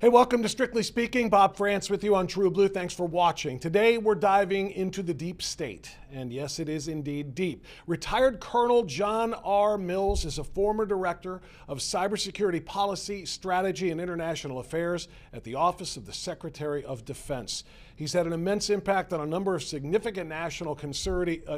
Hey, welcome to Strictly Speaking. Bob Frantz with you on True Blue. Thanks for watching. Today we're diving into the deep state. And yes, it is indeed deep. Retired Colonel John R. Mills is a former director of cybersecurity policy, strategy, and international affairs at the Office of the Secretary of Defense. He's had an immense impact on a number of significant national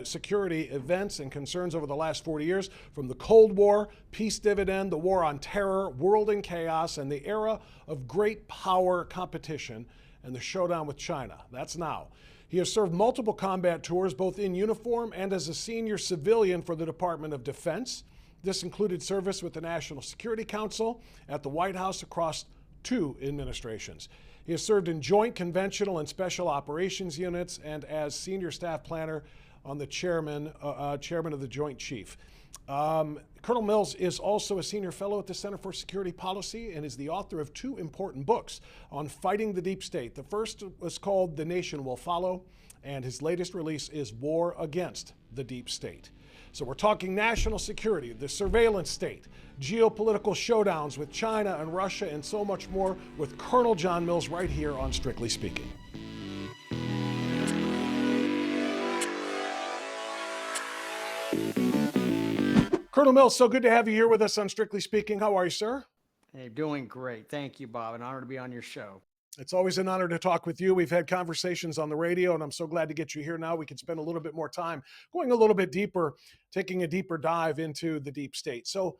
security events and concerns over the last 40 years, from the Cold War, peace dividend, the war on terror, world in chaos, and the era of great power competition and the showdown with China. That's now. He has served multiple combat tours, both in uniform and as a senior civilian for the Department of Defense. This included service with the National Security Council, at the White House across 2 administrations. He has served in joint conventional and special operations units and as senior staff planner on the chairman of the Joint Chief. Colonel Mills is also a senior fellow at the Center for Security Policy and is the author of 2 important books on fighting the deep state. The first was called The Nation Will Follow, and his latest release is War Against the Deep State. So we're talking national security, the surveillance state, geopolitical showdowns with China and Russia, and so much more with Colonel John Mills right here on Strictly Speaking. Colonel Mills, so good to have you here with us on Strictly Speaking. How are you, sir? Hey, doing great. Thank you, Bob. An honor to be on your show. It's always an honor to talk with you. We've had conversations on the radio, and I'm so glad to get you here now. We can spend a little bit more time going a little bit deeper, taking a deeper dive into the deep state. So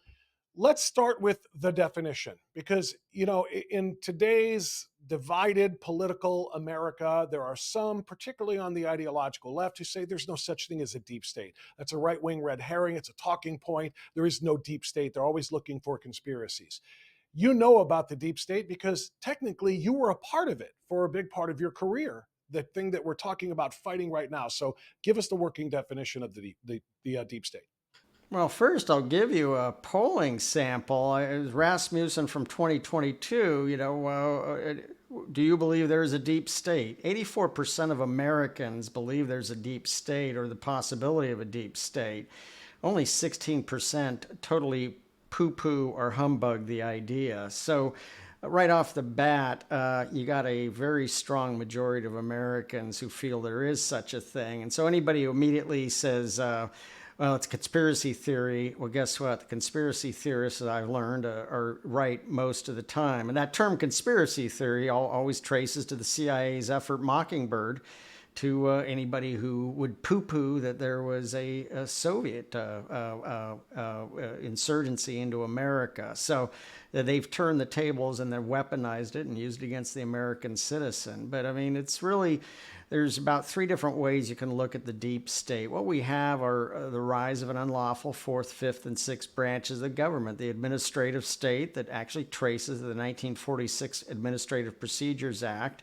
let's start with the definition, because, you know, in today's divided political America, there are some, particularly on the ideological left, who say there's no such thing as a deep state. That's a right-wing red herring. It's a talking point. There is no deep state. They're always looking for conspiracies. You know about the deep state because technically you were a part of it for a big part of your career, the thing that we're talking about fighting right now. So give us the working definition of the deep state. Well, first, I'll give you a polling sample. It was Rasmussen from 2022. Do you believe there is a deep state? 84% of Americans believe there's a deep state or the possibility of a deep state. Only 16% totally poo-poo or humbug the idea. So right off the bat, you got a very strong majority of Americans who feel there is such a thing. And so anybody who immediately says, well, it's conspiracy theory. Well, guess what? The conspiracy theorists, as I've learned, are right most of the time. And that term conspiracy theory always traces to the CIA's effort Mockingbird, to anybody who would poo-poo that there was a Soviet insurgency into America. So they've turned the tables and they've weaponized it and used it against the American citizen. But I mean, it's really, there's about 3 different ways you can look at the deep state. What we have are the rise of an unlawful 4th, 5th, and 6th branches of the government. The administrative state that actually traces the 1946 Administrative Procedures Act.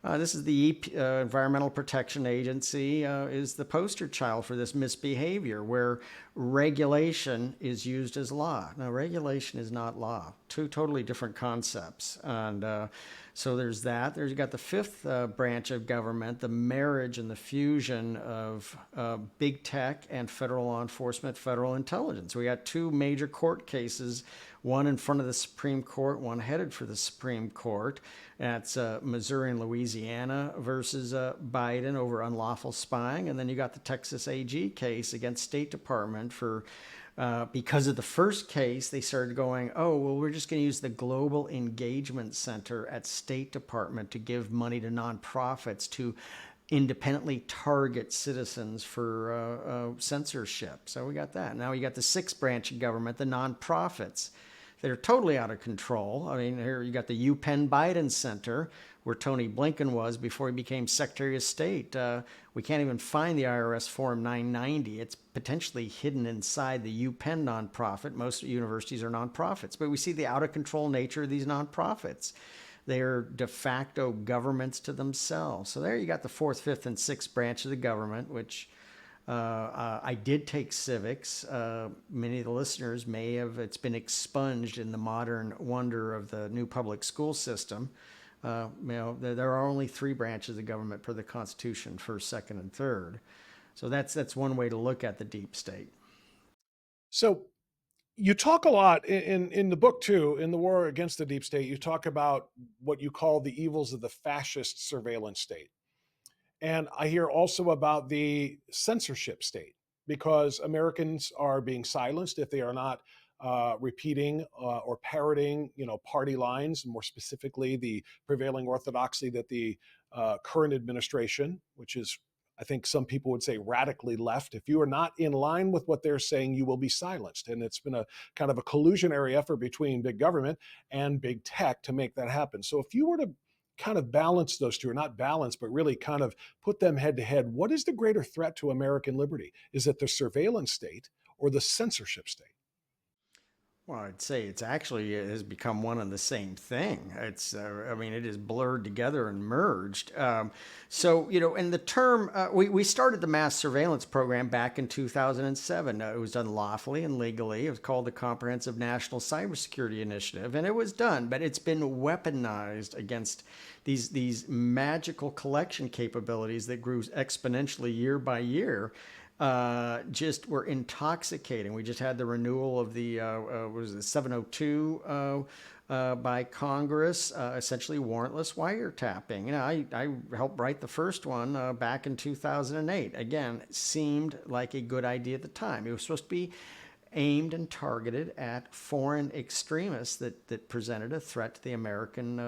This is the Environmental Protection Agency is the poster child for this misbehavior, where regulation is used as law. Now, regulation is not law. 2 totally different concepts. And so there's that. There's got the 5th branch of government, the marriage and the fusion of big tech and federal law enforcement, federal intelligence. We got 2 major court cases, one in front of the Supreme Court, one headed for the Supreme Court. That's Missouri and Louisiana versus Biden over unlawful spying. And then you got the Texas AG case against State Department for because of the first case, they started going, oh, well, we're just going to use the Global Engagement Center at State Department to give money to nonprofits to independently target citizens for censorship. So we got that. Now you got the 6th branch of government, the nonprofits. They're totally out of control. I mean, here you got the UPenn Biden Center, where Tony Blinken was before he became Secretary of State. We can't even find the IRS Form 990. It's potentially hidden inside the UPenn nonprofit. Most universities are nonprofits, but we see the out of control nature of these nonprofits. They're de facto governments to themselves. So there you got the 4th, 5th, and 6th branch of the government, which I did take civics. Many of the listeners may have, it's been expunged in the modern wonder of the new public school system. There are only 3 branches of government per the Constitution, 1st, 2nd, and 3rd. So that's one way to look at the deep state. So You talk a lot in the book too, in the war against the deep state. You talk about what you call the evils of the fascist surveillance state. And I hear also about the censorship state because Americans are being silenced if they are not repeating or parroting, party lines, more specifically the prevailing orthodoxy that the current administration, which is, I think some people would say radically left. If you are not in line with what they're saying, you will be silenced. And it's been a kind of a collusionary effort between big government and big tech to make that happen. So if you were to kind of balance those two, or not balance, but really kind of put them head to head, what is the greater threat to American liberty? Is it the surveillance state or the censorship state? Well, I'd say it's actually it has become one and the same thing. I mean, it is blurred together and merged. And the term, we started the mass surveillance program back in 2007. It was done lawfully and legally. It was called the Comprehensive National Cybersecurity Initiative, and it was done, but it's been weaponized against these magical collection capabilities that grew exponentially year by year. Just were intoxicating. We just had the renewal of the was it 702 by Congress, essentially warrantless wiretapping. I helped write the first one back in 2008. Again, it seemed like a good idea at the time. It was supposed to be aimed and targeted at foreign extremists that presented a threat to the American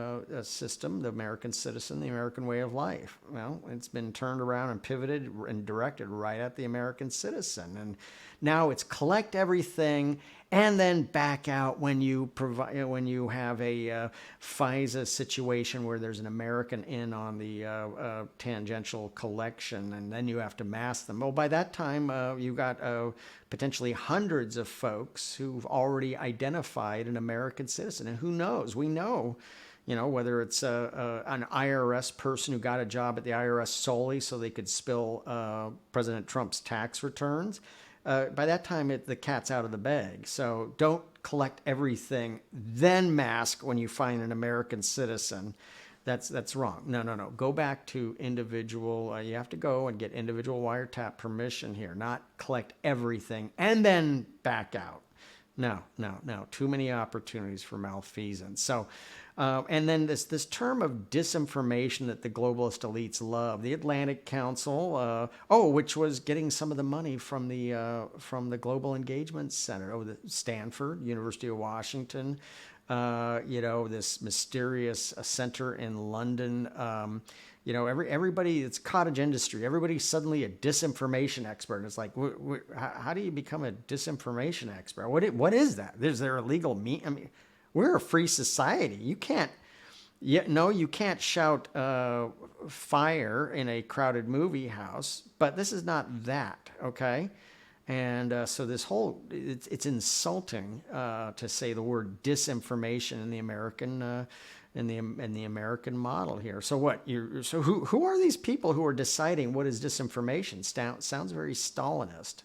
system, the American citizen, the American way of life. Well, it's been turned around and pivoted and directed right at the American citizen. And now it's collect everything and then back out when you provide when you have a FISA situation where there's an American in on the tangential collection, and then you have to mask them. Well, by that time, you got potentially hundreds of folks who've already identified an American citizen, and who knows? We know. Whether it's an IRS person who got a job at the IRS solely so they could spill President Trump's tax returns. By that time, the cat's out of the bag. So don't collect everything, then mask when you find an American citizen. That's wrong. No. Go back to individual. You have to go and get individual wiretap permission here, not collect everything and then back out. No. Too many opportunities for malfeasance. So, and then this term of disinformation that the globalist elites love, the Atlantic Council, which was getting some of the money from the Global Engagement Center, the Stanford, University of Washington, this mysterious center in London. Everybody, it's cottage industry. Everybody's suddenly a disinformation expert. And it's like, how do you become a disinformation expert? What is that? Is there a legal I mean, we're a free society. You can't shout fire in a crowded movie house, but this is not that, okay? And so this whole, it's insulting to say the word disinformation in the American in the American model here. So who are these people who are deciding what is disinformation? Sounds very Stalinist.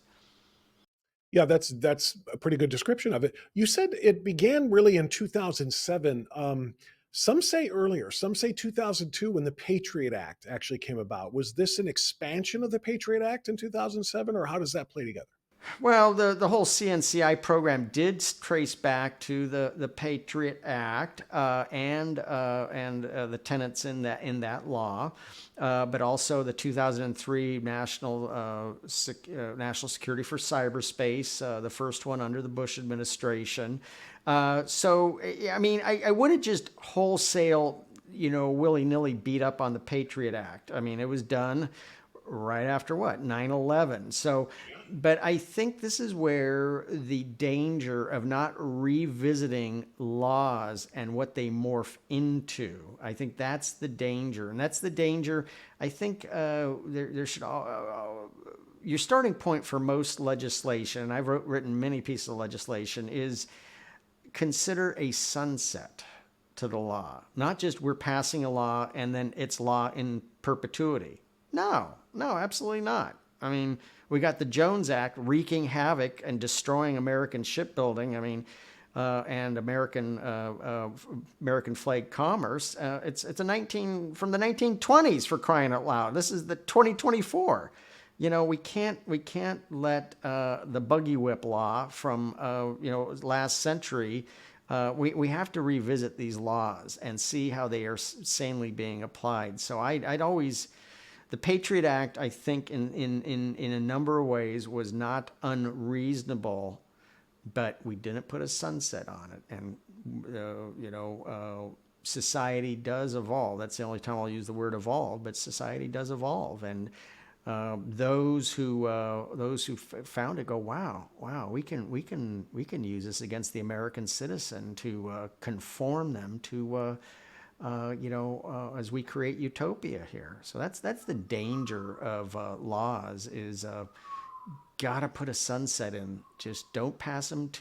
Yeah, that's a pretty good description of it. You said it began really in 2007. Some say earlier, some say 2002 when the Patriot Act actually came about. Was this an expansion of the Patriot Act in 2007, or how does that play together? Well, the whole CNCI program did trace back to the Patriot Act and the tenets in that law, but also the 2003 National Security for Cyberspace, the first one under the Bush administration. So, I mean, I wouldn't just wholesale, willy-nilly beat up on the Patriot Act. I mean, it was done right after 9/11. So, but I think this is where the danger of not revisiting laws and what they morph into. I think that's the danger, and that's the danger. I think there should. Your starting point for most legislation, and I've written many pieces of legislation, is consider a sunset to the law, not just we're passing a law and then it's law in perpetuity. No, absolutely not. I mean, we got the Jones Act wreaking havoc and destroying American shipbuilding. I mean, and American flag commerce. It's from the 1920s, for crying out loud. This is the 2024. we can't let the buggy whip law from last century. We have to revisit these laws and see how they are sanely being applied. So I'd always, the Patriot Act, I think in a number of ways was not unreasonable, but we didn't put a sunset on it. And society does evolve. That's the only time I'll use the word evolve, but society does evolve. And those who found it go, wow, we can use this against the American citizen to conform them to as we create utopia here. So that's the danger of laws is gotta put a sunset in. Just don't pass them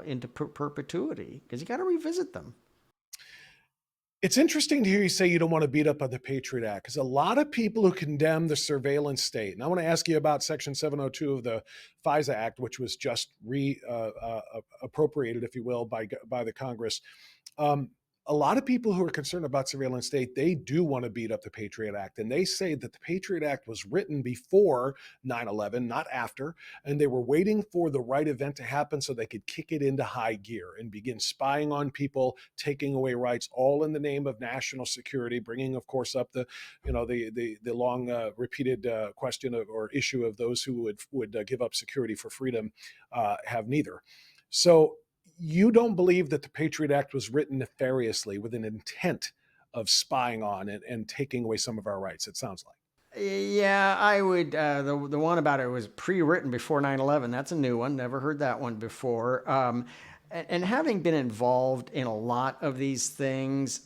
into perpetuity, because you got to revisit them. It's interesting to hear you say you don't want to beat up on the Patriot Act, because a lot of people who condemn the surveillance state, and I want to ask you about Section 702 of the FISA Act, which was just appropriated, if you will, by the Congress. A lot of people who are concerned about surveillance state, they do want to beat up the Patriot Act. And they say that the Patriot Act was written before 9/11, not after. And they were waiting for the right event to happen so they could kick it into high gear and begin spying on people, taking away rights, all in the name of national security, bringing, of course, up the long repeated question or issue of those who would give up security for freedom have neither. So you don't believe that the Patriot Act was written nefariously with an intent of spying on and taking away some of our rights, it sounds like. Yeah, I would. The one about it was pre-written before 9/11. That's a new one. Never heard that one before. And having been involved in a lot of these things,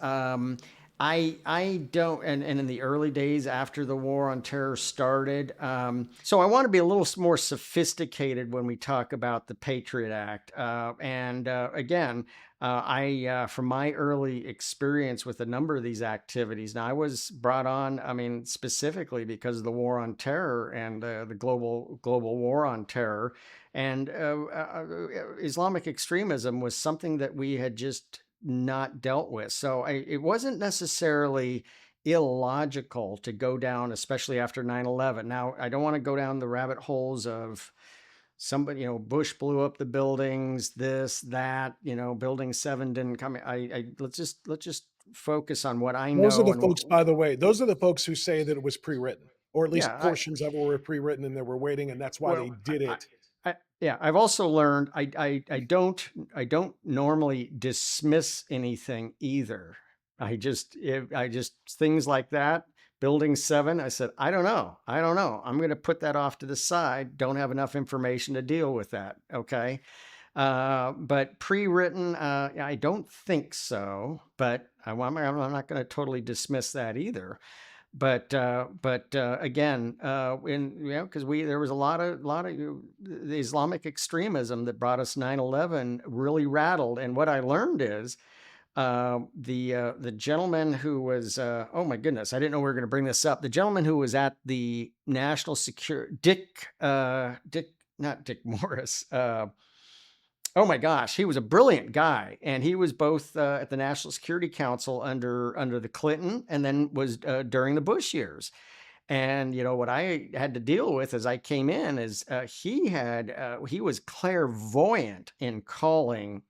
I don't, and in the early days after the war on terror started, so I want to be a little more sophisticated when we talk about the Patriot Act. Again, from my early experience with a number of these activities, now I was brought on, I mean, specifically because of the war on terror and the global war on terror. And Islamic extremism was something that we had just not dealt with. So it wasn't necessarily illogical to go down, especially after 9/11. Now, I don't want to go down the rabbit holes of somebody, Bush blew up the buildings, this, that, building 7 didn't come. Let's just focus on what I Those are know. the And folks, by the way, those are the folks who say that it was pre-written, or at least yeah, portions of it were pre-written and they were waiting, and that's why they did it. yeah, I've also learned I don't normally dismiss anything either. I just things like that. Building 7, I said, I don't know. I'm going to put that off to the side. Don't have enough information to deal with that. Okay. But pre-written, I don't think so. But I'm not going to totally dismiss that either. But again, because there was a lot of the Islamic extremism that brought us 9/11 really rattled. And what I learned is the gentleman who was oh my goodness, I didn't know we were going to bring this up. The gentleman who was at the National Security, not Dick Morris. Oh my gosh, he was a brilliant guy, and he was both at the National Security Council under the Clinton, and then was during the Bush years. And what I had to deal with as I came in is he was clairvoyant in calling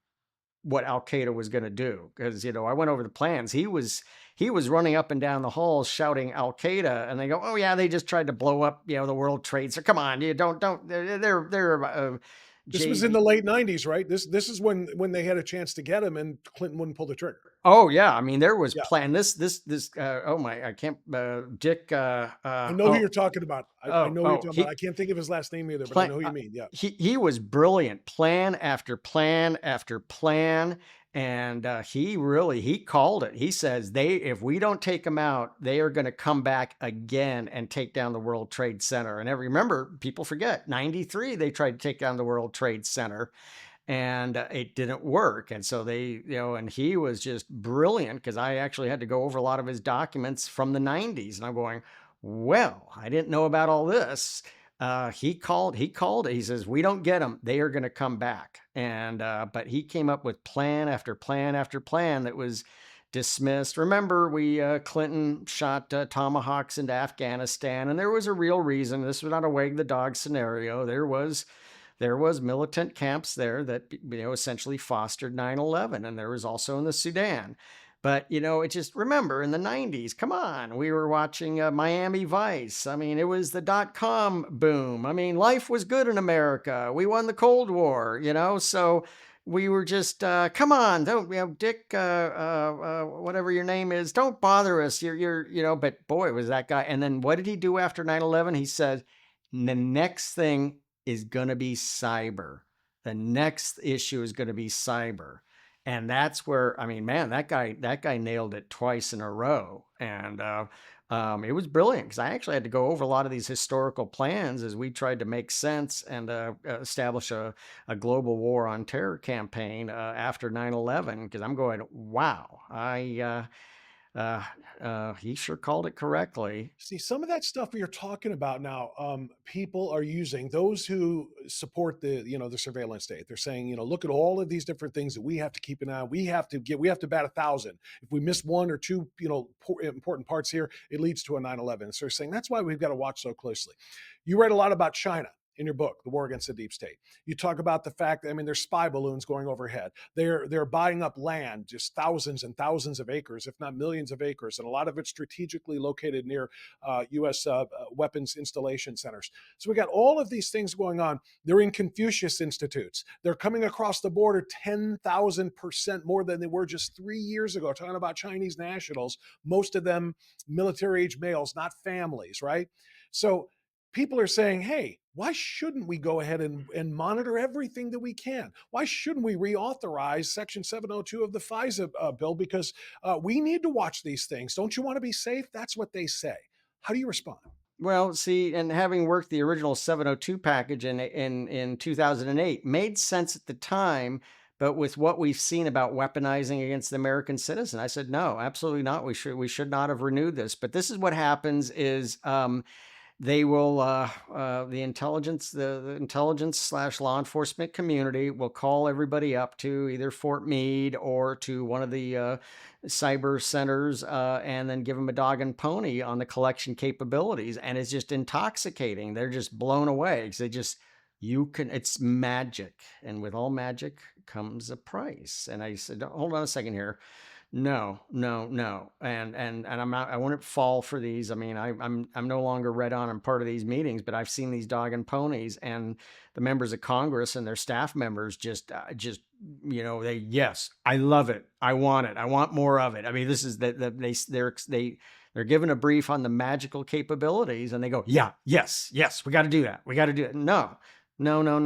what Al Qaeda was going to do, because I went over the plans. He was running up and down the halls shouting Al Qaeda, and they go, oh yeah, they just tried to blow up the World Trade. So come on, you don't they're This was in the late 90s, right? This is when they had a chance to get him and Clinton wouldn't pull the trigger. Oh yeah, I mean there was Yeah. plan. This oh my, I can't. Dick. I know who you're talking about. I know who you're talking about. I can't think of his last name either, but I know who you mean. Yeah. He was brilliant. Plan after plan after plan. And he called it. He says if we don't take them out, they are going to come back again and take down the World Trade Center. And remember, people forget, 93, they tried to take down the World Trade Center, and it didn't work. And so and he was just brilliant, because I actually had to go over a lot of his documents from the 90s. And I'm going, well, I didn't know about all this. He called it. He says, we don't get them, they are going to come back. And but he came up with plan after plan after plan that was dismissed. Remember, Clinton shot tomahawks into Afghanistan, and there was a real reason. This was not a wag the dog scenario. There was militant camps there that essentially fostered 9/11, and there was also in the Sudan. But it just, remember, in the 90s, come on, we were watching Miami Vice. I mean, it was the .com boom. I mean, life was good in America. We won the Cold War, so we were just, come on, don't, Dick, whatever your name is, don't bother us. But boy, was that guy. And then what did he do after 9/11? He said, the next thing is going to be cyber. The next issue is going to be cyber. And that's where, I mean, man, that guy nailed it twice in a row. And it was brilliant, because I actually had to go over a lot of these historical plans as we tried to make sense and establish a global war on terror campaign after 9/11. Because I'm going, wow, he sure called it correctly. See, some of that stuff you're talking about now, people are using, those who support the surveillance state. They're saying, look at all of these different things that we have to keep an eye on. We have to bat 1,000. If we miss one or two, important parts here, it leads to a 9/11. So they're saying that's why we've got to watch so closely. You write a lot about China in your book, The War Against the Deep State. You talk about the fact that, there's spy balloons going overhead. They're buying up land, just thousands and thousands of acres, if not millions of acres, and a lot of it strategically located near U.S. Weapons installation centers. So we got all of these things going on. They're in Confucius institutes. They're coming across the border 10,000% more than they were just 3 years ago, talking about Chinese nationals, most of them military-age males, not families, right? So people are saying, hey, why shouldn't we go ahead and monitor everything that we can? Why shouldn't we reauthorize Section 702 of the FISA bill? Because we need to watch these things. Don't you want to be safe? That's what they say. How do you respond? Well, see, and having worked the original 702 package in 2008 made sense at the time, but with what we've seen about weaponizing against the American citizen, I said, no, absolutely not. We should not have renewed this. But this is what happens is they will, the intelligence slash law enforcement community will call everybody up to either Fort Meade or to one of the cyber centers and then give them a dog and pony on the collection capabilities. And it's just intoxicating. They're just blown away because it's magic. And with all magic comes a price. And I said, hold on a second here. No. And I wouldn't fall for these. I mean, I'm no longer read on. I'm part of these meetings, but I've seen these dog and ponies, and the members of Congress and their staff members yes, I love it. I want it. I want more of it. I mean, this is they're given a brief on the magical capabilities, and they go, yeah, yes, we got to do that. We got to do it. No, because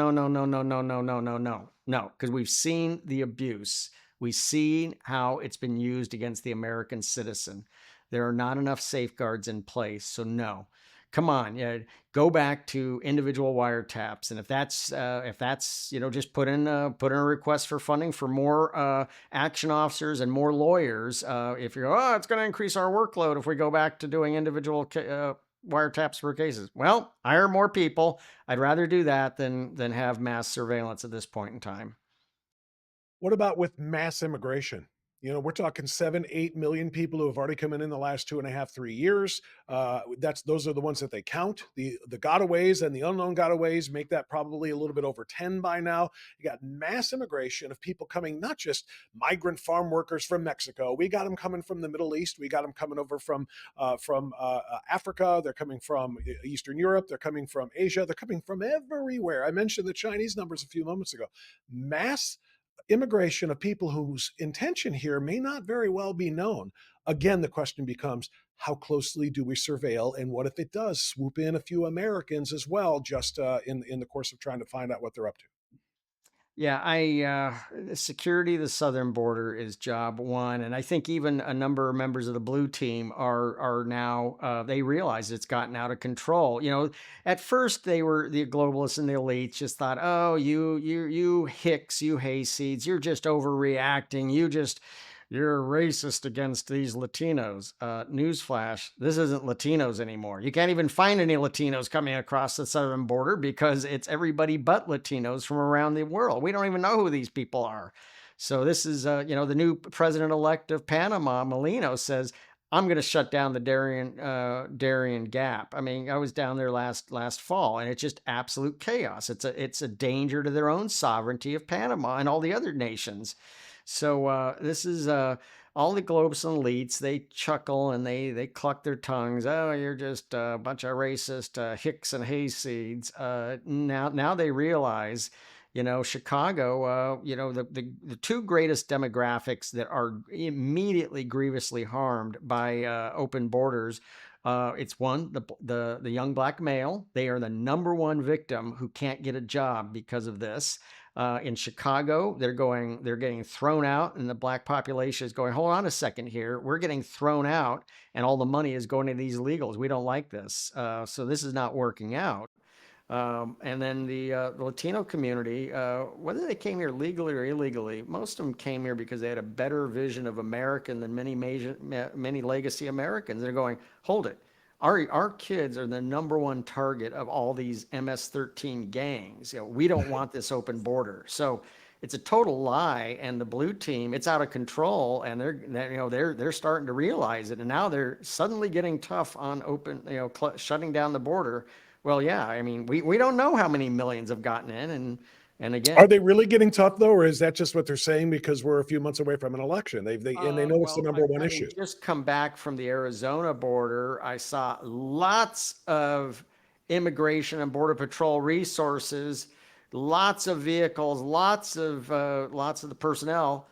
we've seen the abuse. We've seen how it's been used against the American citizen. There are not enough safeguards in place. So no, come on, go back to individual wiretaps. And if that's just put in a request for funding for more action officers and more lawyers. If you're, it's going to increase our workload if we go back to doing individual wiretaps for cases. Well, hire more people. I'd rather do that than have mass surveillance at this point in time. What about with mass immigration? We're talking 7-8 million people who have already come in the last 2.5, 3 years. Those are the ones that they count. The gotaways and the unknown gotaways make that probably a little bit over 10 by now. You got mass immigration of people coming, not just migrant farm workers from Mexico. We got them coming from the Middle East. We got them coming over from Africa. They're coming from Eastern Europe. They're coming from Asia. They're coming from everywhere. I mentioned the Chinese numbers a few moments ago. Mass immigration of people whose intention here may not very well be known. Again, the question becomes, how closely do we surveil? And what if it does swoop in a few Americans as well, just in the course of trying to find out what they're up to? Yeah, security of the southern border is job one, and I think even a number of members of the blue team are now they realize it's gotten out of control. At first they were the globalists and the elites just thought, oh, you hicks, you hayseeds, you're just overreacting, you're racist against these Latinos. Newsflash, this isn't Latinos anymore. You can't even find any Latinos coming across the southern border because it's everybody but Latinos from around the world. We don't even know who these people are. So this is, the new president-elect of Panama, Molino, says, I'm going to shut down the Darien Gap. I mean, I was down there last fall, and it's just absolute chaos. It's a danger to their own sovereignty of Panama and all the other nations. So this is all the global elites. They chuckle and they cluck their tongues. Oh, you're just a bunch of racist hicks and hayseeds. Now they realize, Chicago. The two greatest demographics that are immediately grievously harmed by open borders. It's one, the young black male. They are the number one victim who can't get a job because of this. In Chicago, they're getting thrown out, and the black population is going, hold on a second here. We're getting thrown out, and all the money is going to these illegals. We don't like this. So this is not working out. And then the Latino community, whether they came here legally or illegally, most of them came here because they had a better vision of American than many legacy Americans. They're going, hold it. Our kids are the number one target of all these MS-13 gangs. We don't want this open border. So it's a total lie. And the blue team, it's out of control, and they're starting to realize it. And now they're suddenly getting tough on shutting down the border. Well, yeah, I mean, we don't know how many millions have gotten in, and again, Are they really getting tough though, or is that just what they're saying because we're a few months away from an election? They know it's the well, number one having issue. just come back from the Arizona border, I saw lots of immigration and border patrol resources, lots of vehicles, lots of the personnel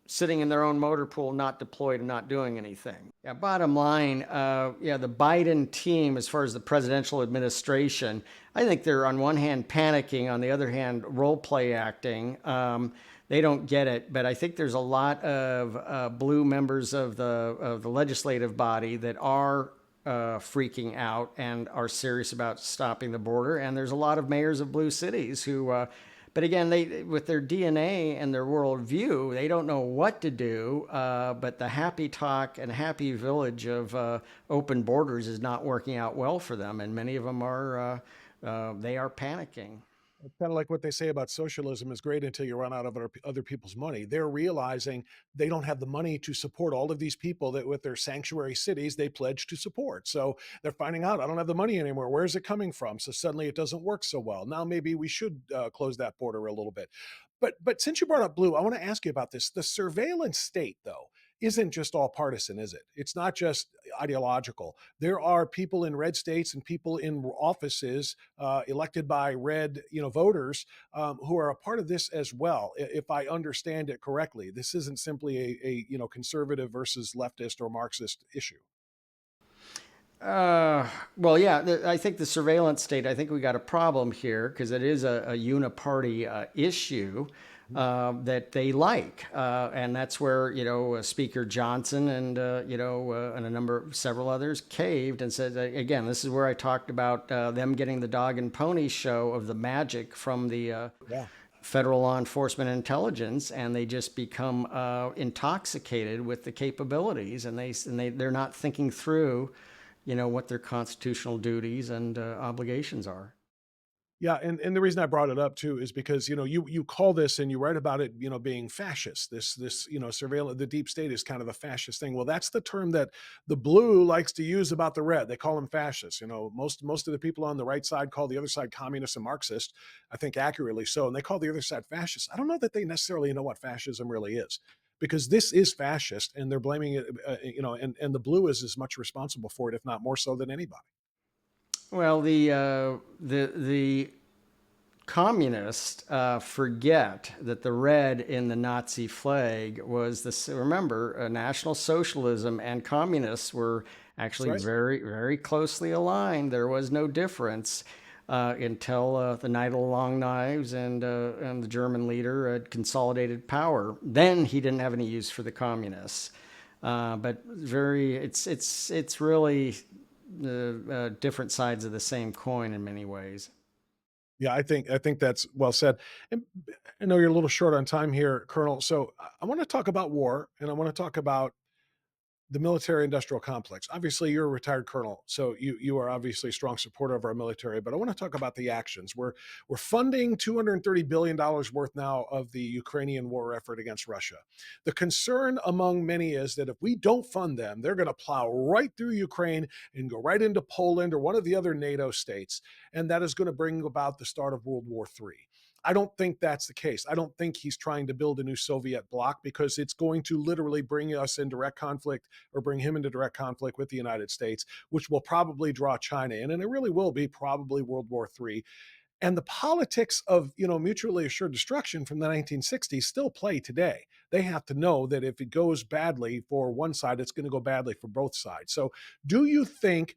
sitting in their own motor pool, not deployed and not doing anything. Yeah, bottom line, the Biden team, as far as the presidential administration, I think they're on one hand panicking, on the other hand role play acting. They don't get it, but I think there's a lot of blue members of the legislative body that are freaking out and are serious about stopping the border. And there's a lot of mayors of blue cities who but again, they, with their DNA and their worldview, they don't know what to do. But the happy talk and happy village of open borders is not working out well for them, and many of them are they are panicking. It's kind of like what they say about socialism is great until you run out of other people's money. They're realizing they don't have the money to support all of these people that with their sanctuary cities they pledged to support. So they're finding out, I don't have the money anymore. Where's it coming from? So suddenly it doesn't work so well. Now maybe we should close that border a little bit. But since you brought up blue, I want to ask you about this. The surveillance state, though, isn't just all partisan, is it? It's not just ideological. There are people in red states and people in offices elected by red, voters who are a part of this as well. If I understand it correctly, this isn't simply a conservative versus leftist or Marxist issue. Well, yeah, I think the surveillance state, I think we got a problem here because it is a uniparty issue that they like. And that's where, Speaker Johnson and, and several others caved and said, again, this is where I talked about them getting the dog and pony show of the magic from the Yeah. federal law enforcement intelligence, and they just become intoxicated with the capabilities, and they're not thinking through what their constitutional duties and obligations are. Yeah, and the reason I brought it up too is because you call this and you write about it being fascist. This surveillance, the deep state is kind of a fascist thing. Well, that's the term that the blue likes to use about the red. They call them fascists. Most of the people on the right side call the other side communist and Marxist. I think accurately so, and they call the other side fascist. I don't know that they necessarily know what fascism really is. Because this is fascist, and they're blaming it, and the blue is as much responsible for it, if not more so than anybody. Well, the communists forget that the red in the Nazi flag was this. Remember, National Socialism and communists were actually Right. very, very closely aligned. There was no difference until the Night of the Long Knives and the German leader had consolidated power. Then he didn't have any use for the communists. But it's really different sides of the same coin in many ways. Yeah, I think that's well said. And I know you're a little short on time here, Colonel. So I want to talk about war, and I want to talk about the military-industrial complex. Obviously, you're a retired colonel, so you are obviously a strong supporter of our military. But I want to talk about the actions. We're funding $230 billion worth now of the Ukrainian war effort against Russia. The concern among many is that if we don't fund them, they're going to plow right through Ukraine and go right into Poland or one of the other NATO states, and that is going to bring about the start of World War III. I don't think that's the case. I don't think he's trying to build a new Soviet bloc, because it's going to literally bring us in direct conflict, or bring him into direct conflict with the United States, which will probably draw China in. And it really will be probably World War III. And the politics of, mutually assured destruction from the 1960s still play today. They have to know that if it goes badly for one side, it's going to go badly for both sides. So do you think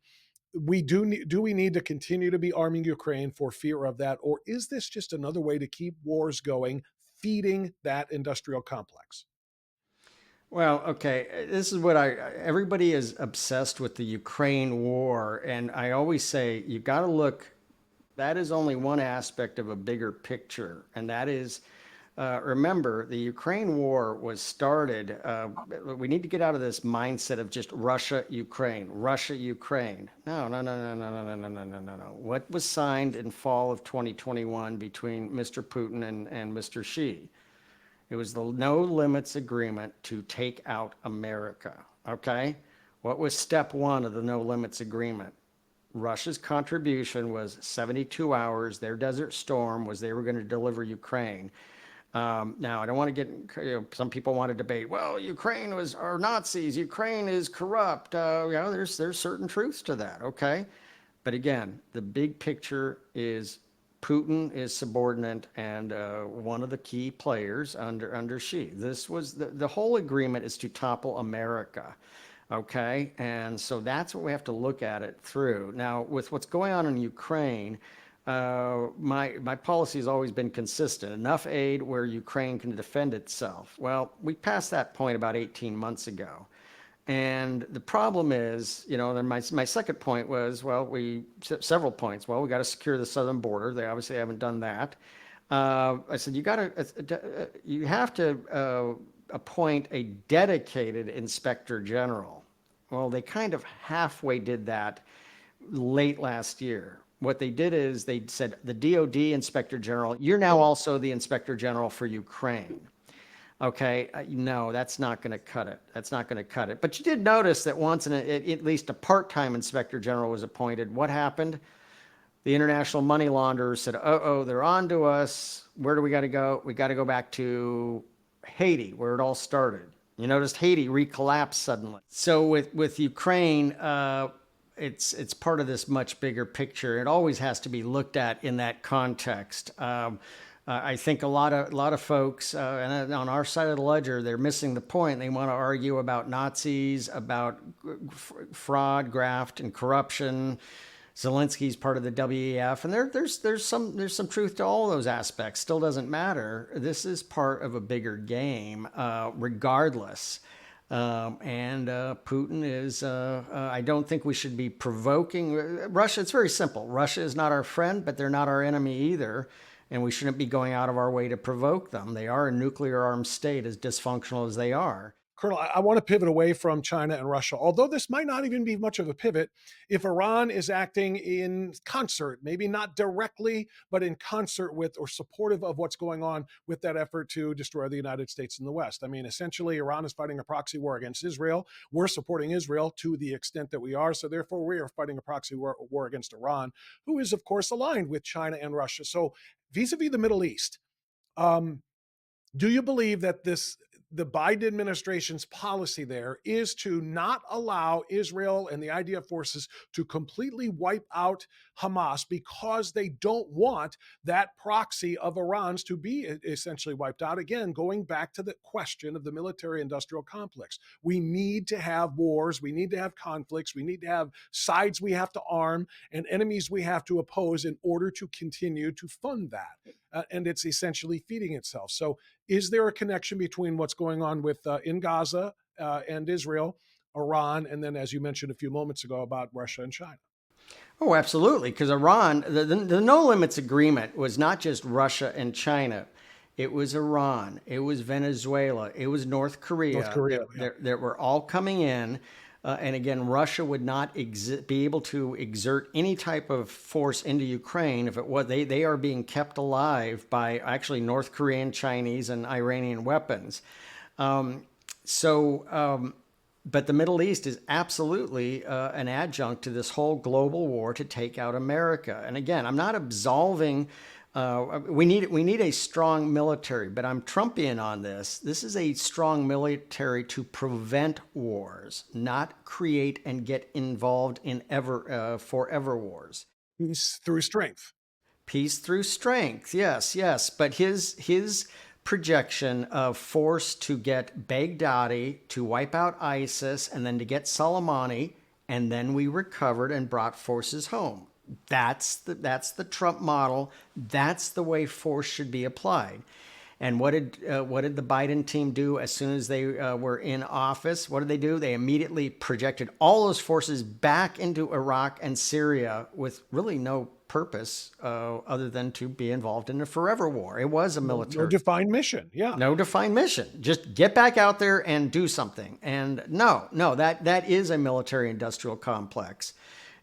we need to continue to be arming Ukraine for fear of that, or is this just another way to keep wars going, feeding that industrial complex? Well, okay, this is everybody is obsessed with the Ukraine war. And I always say, you got to look, that is only one aspect of a bigger picture. And that is, remember, the Ukraine war was started. We need to get out of this mindset of just Russia, Ukraine, Russia, Ukraine. No, no, no, no, no, no, no, no, no, no, no. What was signed in fall of 2021 between Mr. Putin and Mr. Xi? It was the no limits agreement to take out America. Okay? What was step one of the no limits agreement? Russia's contribution was 72 hours. Their Desert Storm was they were going to deliver Ukraine. Now, I don't want to get, some people want to debate, well, Ukraine are Nazis, Ukraine is corrupt. There's certain truths to that, okay? But again, the big picture is Putin is subordinate and one of the key players under Xi. This was the whole agreement is to topple America. Okay, and so that's what we have to look at it through. Now, with what's going on in Ukraine, my policy has always been consistent. Enough aid where Ukraine can defend itself. Well, we passed that point about 18 months ago. And the problem is, then my second point was, several points. Well, we got to secure the southern border. They obviously haven't done that. I said, you have to appoint a dedicated inspector general. Well, they kind of halfway did that late last year. What they did is they said, the DOD inspector general, you're now also the inspector general for Ukraine. Okay, no, that's not going to cut it. That's not going to cut it. But you did notice that once at least a part-time inspector general was appointed. What happened? The international money launderers said, oh, they're on to us. Where do we got to go? We got to go back to Haiti, where it all started. You noticed Haiti recollapsed suddenly. So with Ukraine, it's part of this much bigger picture. It always has to be looked at in that context. I think a lot of folks and on our side of the ledger, they're missing the point. They want to argue about Nazis, about fraud, graft, and corruption. Zelensky's part of the WEF, and there's some truth to all those aspects. Still doesn't matter. This is part of a bigger game, regardless. And Putin is. I don't think we should be provoking Russia. It's very simple. Russia is not our friend, but they're not our enemy either. And we shouldn't be going out of our way to provoke them. They are a nuclear armed state, as dysfunctional as they are. Colonel, I want to pivot away from China and Russia, although this might not even be much of a pivot. If Iran is acting in concert, maybe not directly, but in concert with or supportive of what's going on with that effort to destroy the United States and the West. I mean, essentially, Iran is fighting a proxy war against Israel. We're supporting Israel to the extent that we are. So therefore, we are fighting a proxy war against Iran, who is, of course, aligned with China and Russia. So vis-a-vis the Middle East, do you believe that the Biden administration's policy there is to not allow Israel and the IDF forces to completely wipe out Hamas because they don't want that proxy of Iran's to be essentially wiped out? Again, going back to the question of the military-industrial complex. We need to have wars. We need to have conflicts. We need to have sides we have to arm and enemies we have to oppose in order to continue to fund that. And it's essentially feeding itself. So is there a connection between what's going on with in Gaza and Israel, Iran, and then, as you mentioned a few moments ago, about Russia and China? Oh, absolutely. Because Iran, the no limits agreement was not just Russia and China. it was Iran, it was Venezuela, it was North North Korea Korea. Yeah. that were all coming in. And again, Russia would not be able to exert any type of force into Ukraine if it was they are being kept alive by actually North Korean, Chinese, and Iranian weapons. But the Middle East is absolutely an adjunct to this whole global war to take out America. And again, I'm not absolving. We need a strong military, but I'm Trumpian on this. This is a strong military to prevent wars, not create and get involved in forever wars. Peace through strength. Peace through strength. Yes, yes. But his projection of force to get Baghdadi, to wipe out ISIS, and then to get Soleimani, and then we recovered and brought forces home. That's the Trump model. That's the way force should be applied. And what did the Biden team do as soon as they were in office? What did they do? They immediately projected all those forces back into Iraq and Syria with really no purpose other than to be involved in a forever war. It was a military. No defined mission. Yeah. No defined mission. Just get back out there and do something. And no, that is a military industrial complex.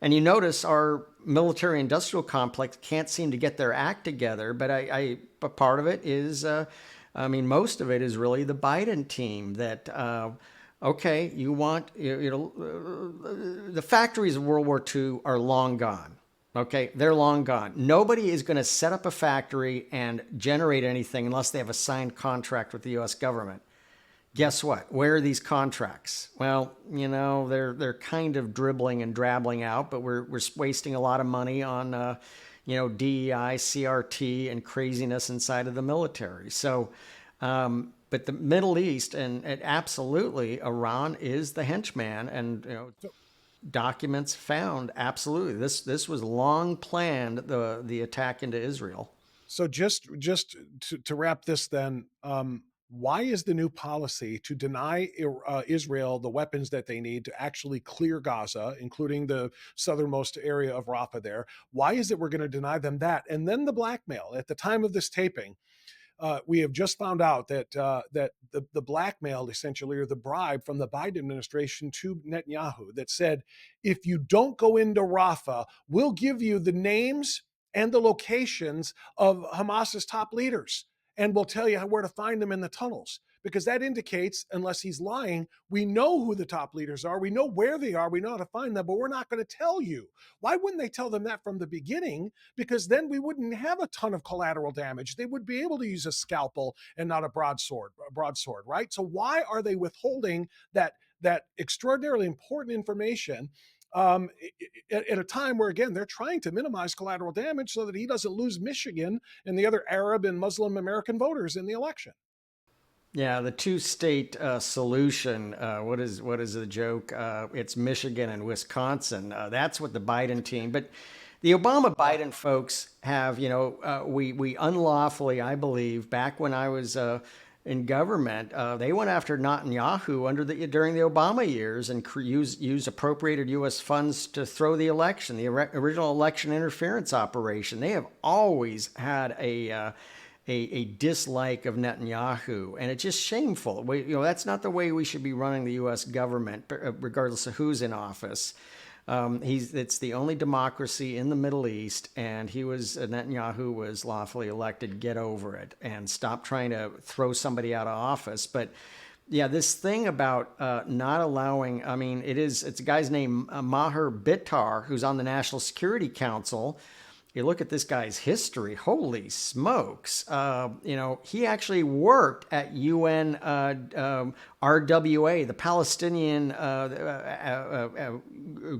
And you notice our military industrial complex can't seem to get their act together. But but part of it is, most of it is really the Biden team that, okay, you want, the factories of World War II are long gone. Okay, they're long gone. Nobody is going to set up a factory and generate anything unless they have a signed contract with the U.S. government. Guess what? Where are these contracts? Well, they're kind of dribbling and dabbling out, but we're wasting a lot of money on, DEI, CRT, and craziness inside of the military. So, but the Middle East and absolutely Iran is the henchman, and documents found absolutely this was long planned, the attack into Israel. So just to wrap this then. Why is the new policy to deny Israel the weapons that they need to actually clear Gaza, including the southernmost area of Rafah there? Why is it we're going to deny them that? And then the blackmail. At the time of this taping, we have just found out that the blackmail, essentially, or the bribe from the Biden administration to Netanyahu that said, if you don't go into Rafah, we'll give you the names and the locations of Hamas's top leaders. And we'll tell you where to find them in the tunnels, because that indicates, unless he's lying, we know who the top leaders are. We know where they are. We know how to find them, but we're not going to tell you. Why wouldn't they tell them that from the beginning? Because then we wouldn't have a ton of collateral damage. They would be able to use a scalpel and not a broadsword, right? So why are they withholding that extraordinarily important information at a time where, again, they're trying to minimize collateral damage so that he doesn't lose Michigan and the other Arab and Muslim American voters in the election? Yeah, the two-state solution. What is the joke? It's Michigan and Wisconsin. That's what the Biden team. But the Obama-Biden folks have, we unlawfully, I believe, back when I was in government, they went after Netanyahu during the Obama years and used appropriated U.S. funds to throw the election, the original election interference operation. They have always had a dislike of Netanyahu, and it's just shameful. That's not the way we should be running the U.S. government, regardless of who's in office. It's the only democracy in the Middle East, and Netanyahu was lawfully elected. Get over it and stop trying to throw somebody out of office. But yeah, this thing about not allowing, it's a guy's name, Maher Bitar, who's on the National Security Council. You look at this guy's history, holy smokes. He actually worked at UN RWA, the Palestinian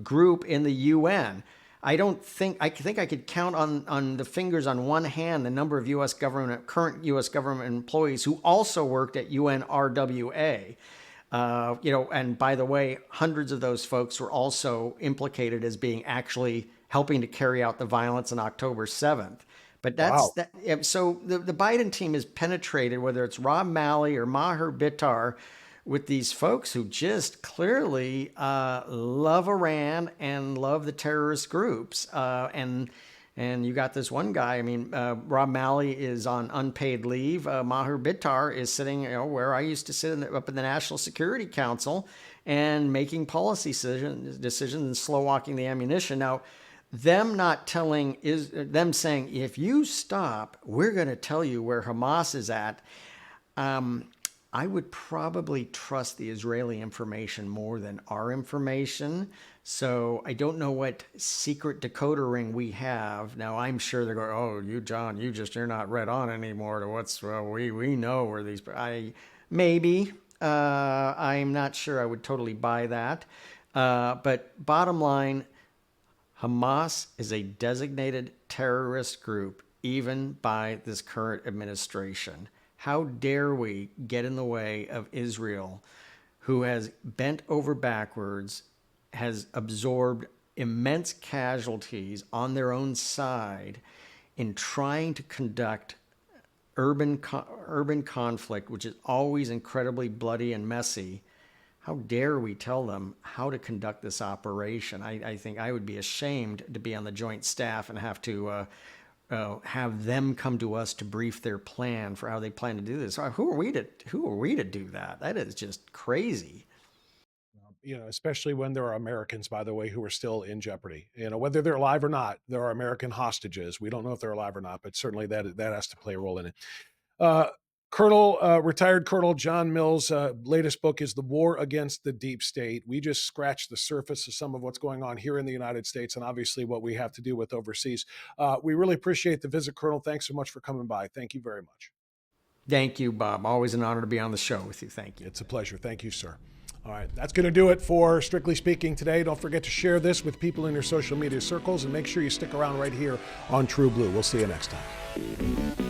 group in the UN. I think I could count on the fingers on one hand the number of current U.S. government employees who also worked at UN RWA. And by the way, hundreds of those folks were also implicated as being actually helping to carry out the violence on October 7th. But so the Biden team has penetrated, whether it's Rob Malley or Maher Bitar, with these folks who just clearly love Iran and love the terrorist groups. And And you got this one guy, I mean, Rob Malley is on unpaid leave. Maher Bitar is sitting, where I used to sit up in the National Security Council and making policy decisions and slow walking the ammunition. Now, them not telling is them saying, if you stop, we're going to tell you where Hamas is at. I would probably trust the Israeli information more than our information. So I don't know what secret decoder ring we have. Now, I'm sure they're going, oh, you, John, you're not read on anymore to what's, well, we know where these, maybe, I'm not sure I would totally buy that. But bottom line, Hamas is a designated terrorist group, even by this current administration. How dare we get in the way of Israel, who has bent over backwards, has absorbed immense casualties on their own side in trying to conduct urban conflict, which is always incredibly bloody and messy. How dare we tell them how to conduct this operation? I think I would be ashamed to be on the Joint Staff and have to have them come to us to brief their plan for how they plan to do this. Who are we to do that? That is just crazy. Especially when there are Americans, by the way, who are still in jeopardy. Whether they're alive or not, there are American hostages. We don't know if they're alive or not, but certainly that has to play a role in it. Retired Colonel John Mills' latest book is The War Against the Deep State. We just scratched the surface of some of what's going on here in the United States and obviously what we have to do with overseas. We really appreciate the visit, Colonel. Thanks so much for coming by. Thank you very much. Thank you, Bob. Always an honor to be on the show with you. Thank you. It's a pleasure. Thank you, sir. All right, that's going to do it for Strictly Speaking today. Don't forget to share this with people in your social media circles and make sure you stick around right here on True Blue. We'll see you next time.